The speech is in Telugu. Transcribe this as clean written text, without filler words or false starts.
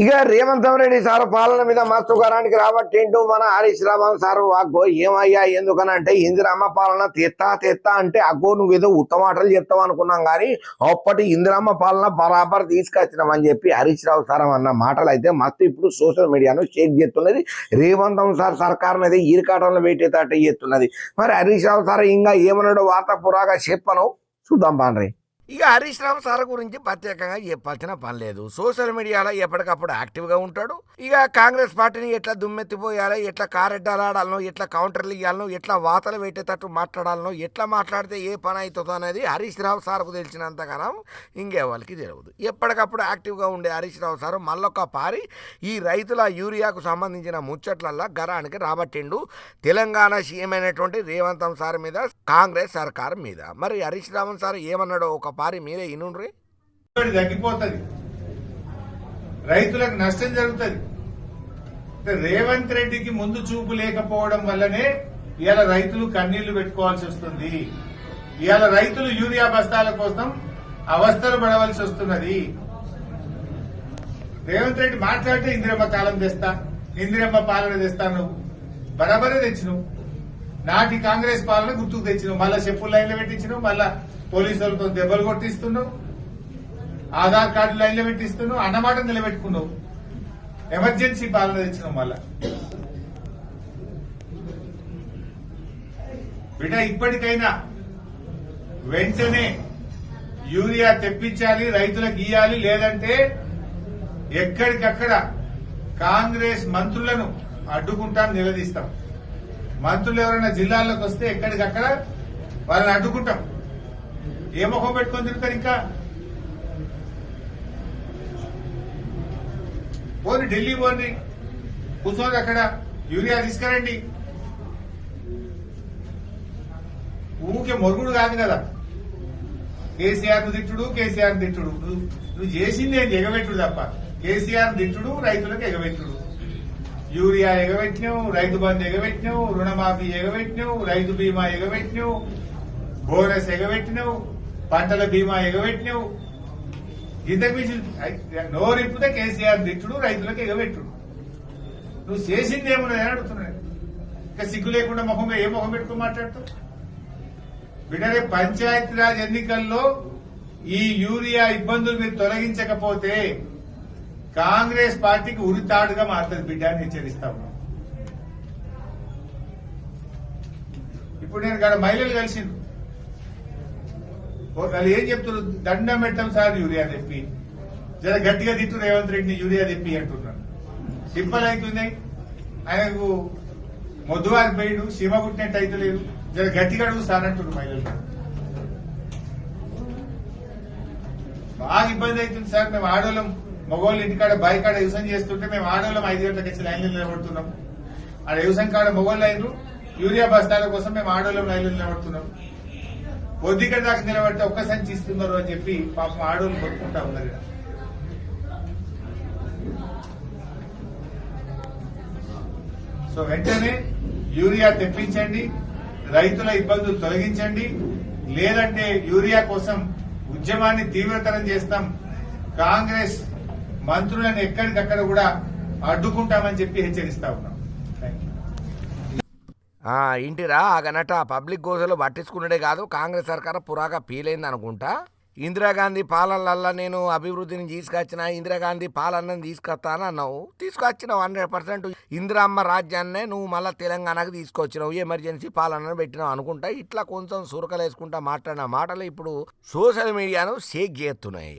ఇక రేవంత్ రెడ్డి సార్ పాలన మీద మస్తు గరానికి రాబట్టేంటూ మన హరీష్ రావు సార్ వాగ్గో ఏమయ్యా ఎందుకనంటే ఇందిరమ్మ పాలన తెత్తా అంటే అగ్గో నువ్వేదో ఉత్తమాటలు చెప్తావు అనుకున్నాం కానీ అప్పటి ఇందిరమ్మ పాలన బరాబర్ తీసుకొచ్చినామని చెప్పి హరీష్ రావు సార్ అన్న మాటలు అయితే మస్తు ఇప్పుడు సోషల్ మీడియాను షేక్ చేస్తున్నది. రేవంత్ సార్ సర్కార్ అనేది ఈరికాటంలో పెట్టేటట్టు చేస్తున్నది. మరి హరీష్ రావు సార్ ఇంకా ఏమన్నాడో వార్త పురాగా చెప్పను చూద్దాం బాండ్రి. ఇక హరీష్ రావు సార్ గురించి ప్రత్యేకంగా చెప్పాల్సిన పని లేదు. సోషల్ మీడియాలో ఎప్పటికప్పుడు యాక్టివ్గా ఉంటాడు. ఇక కాంగ్రెస్ పార్టీని ఎట్లా దుమ్మెత్తిపోయాలో, ఎట్లా కారెడ్డాలాడాలనో, ఎట్లా కౌంటర్లు ఇవ్వాలనో, ఎట్లా వాతలు పెట్టేటట్టు మాట్లాడాలనో, ఎట్లా మాట్లాడితే ఏ పని అవుతుందో అనేది హరీష్ రావు సార్కు తెలిసినంతగానం ఇంకెవరికి తెలియదు. ఎప్పటికప్పుడు యాక్టివ్గా ఉండే హరీష్ రావు సార్ మళ్ళొక్క పారి ఈ రైతుల యూరియాకు సంబంధించిన ముచ్చట్లల్లో గరానికి రాబట్టిండు తెలంగాణ సీఎం అయినటువంటి రేవంత్ సార్ మీద, కాంగ్రెస్ సర్కార్ మీద. మరి హరీష్ రావు సార్ ఏమన్నాడో ఒక పారి మీరే ఇనుండ్రి. తగ్గిపోతుంది, రైతులకు నష్టం జరుగుతుంది. రేవంత్ రెడ్డికి ముందు చూపు లేకపోవడం వల్లనే ఇవాళ రైతులు కన్నీళ్లు పెట్టుకోవాల్సి వస్తుంది. ఇవాళ రైతులు యూరియా బస్తాల కోసం అవస్థలు పడవలసి వస్తున్నది. రేవంత్ రెడ్డి మాట్లాడితే ఇందిరమ్మ కాలం తెస్తా, ఇందిరమ్మ పాలన తెస్తా, నువ్వు బరాబరే తెచ్చినావు. నాటి కాంగ్రెస్ పాలన గుర్తుకు తెచ్చినావు, మళ్ళా చెప్పులు లైన్లో పెట్టించినావు, మళ్ళా పోలీసులతో దెబ్బలు కొట్టిస్తున్నావు, ఆధార్ కార్డు లైన్లో పెట్టిస్తున్నావు, అన్నమాట నిలబెట్టుకున్నావు, ఎమర్జెన్సీ పాలన తెచ్చినావు. మళ్ళా బిడ్డ ఇప్పటికైనా వెంటనే యూరియా తెప్పించాలి, రైతులకు ఇయ్యాలి. లేదంటే ఎక్కడికక్కడ కాంగ్రెస్ మంత్రులను అడ్డుకుంటా నిలదీస్తాం. మంత్రులు ఎవరైనా జిల్లాల్లోకి వస్తే ఎక్కడికక్కడ వాళ్ళని అడ్డుకుంటాం. ఏ ముఖం పెట్టుకొని తిరుగుతారు? ఇంకా పోని ఢిల్లీ పోని కూర్చోండి, అక్కడ యూరియా తీసుకురండి. ఊకే మొరుగుడు కాదు కదా, కేసీఆర్ తిట్టుడు, కేసీఆర్ తిట్టుడు. నువ్వు చేసింది ఏం ఎగబెట్టుడు తప్ప, కేసీఆర్ తిట్టుడు, రైతులకు ఎగబెట్టుడు. యూరియా ఎగబెట్టినావు, రైతు బంధు ఎగబెట్టినావు, రుణమాఫీ ఎగబెట్టినావు, రైతు బీమా ఎగబెట్టినావు, బోనస్ ఎగబెట్టినావు, పంటల బీమా ఎగబెట్టినావు. ఇంతకు మించి నోరిప్పుతే కేసీఆర్ తిట్టుడు, రైతులకు ఎగబెట్టుడు. నువ్వు చేసింది ఏమున్నది అని అడుగుతున్నాడు. ఇంకా సిగ్గు లేకుండా ముఖంగా ఏ ముఖం పెట్టుకుని మాట్లాడుతావు? బిడ్డనే పంచాయతీరాజ్ ఎన్నికల్లో ఈ యూరియా ఇబ్బందులు మీరు తొలగించకపోతే కాంగ్రెస్ పార్టీకి ఉరితాడుగా మారుతుంది బిడ్డ అని హెచ్చరిస్తా ఉన్నాం. ఇప్పుడు నేను ఇక్కడ మహిళలు కలిసిండు, వాళ్ళు ఏం చెప్తున్నారు? దండం పెట్టాం సార్ యూరియా తెప్పి, జర గట్టిగా తిట్టు రేవంత్ రెడ్డిని యూరియా తెప్పి అంటున్నాను. సింపుల్ అవుతున్నాయి, ఆయనకు మొద్దువారి పోయిడు, సీమ కుట్టినట్టు అయితే లేదు, జర గట్టిగా అడుగు సార్ అంటున్నారు మహిళలు. బాగా ఇబ్బంది అవుతుంది సార్, మేము ఆడోళ్ళం మగవాళ్ళు ఇంటికాడ బాయి కాడ వ్యవసాయం చేస్తుంటే మేము ఆడవాళ్ళం 5 గంటలకు వచ్చి లైన్లు నిలబడుతున్నాం. ఆ వ్యవసాయం కాడ మగవాళ్ళు అయినరు, యూరియా బస్తాల కోసం మేము ఆడవాళ్ళం లైన్లు నిలబడుతున్నాం. పొద్దుగడ దాకా నిలబడితే ఒక్క సంచి ఇస్తున్నారు అని చెప్పి పాపం ఆడవాళ్ళు కొట్టుకుంటా ఉన్నారు. సో వెంటనే యూరియా తెప్పించండి, రైతుల ఇబ్బందులు తొలగించండి. లేదంటే యూరియా కోసం ఉద్యమాన్ని తీవ్రతరం చేస్తాం. కాంగ్రెస్ మంత్రులను ఎక్కడికక్కడ కూడా అడ్డుకుంటామని చెప్పి హెచ్చరిస్తా ఉన్నాం. ఇంటిరా ఆగనట పబ్లిక్ గోసలు పట్టించుకున్నాడే కాదు, కాంగ్రెస్ సర్కార్ పురాగా ఫీలైంది అనుకుంటా. ఇందిరాగాంధీ పాలనలల్లా నేను అభివృద్ధిని తీసుకొచ్చిన, ఇందిరాగాంధీ పాలనను తీసుకొస్తాను అన్నావు, తీసుకొచ్చినావు 100%. ఇందిరమ్మ రాజ్యాన్నే నువ్వు మళ్ళీ తెలంగాణకు తీసుకొచ్చినావు, ఎమర్జెన్సీ పాలనను పెట్టినావు అనుకుంటా. ఇట్లా కొంచెం సురకలేసుకుంటా మాట్లాడిన మాటలు ఇప్పుడు సోషల్ మీడియాను షేక్ చేస్తున్నాయి.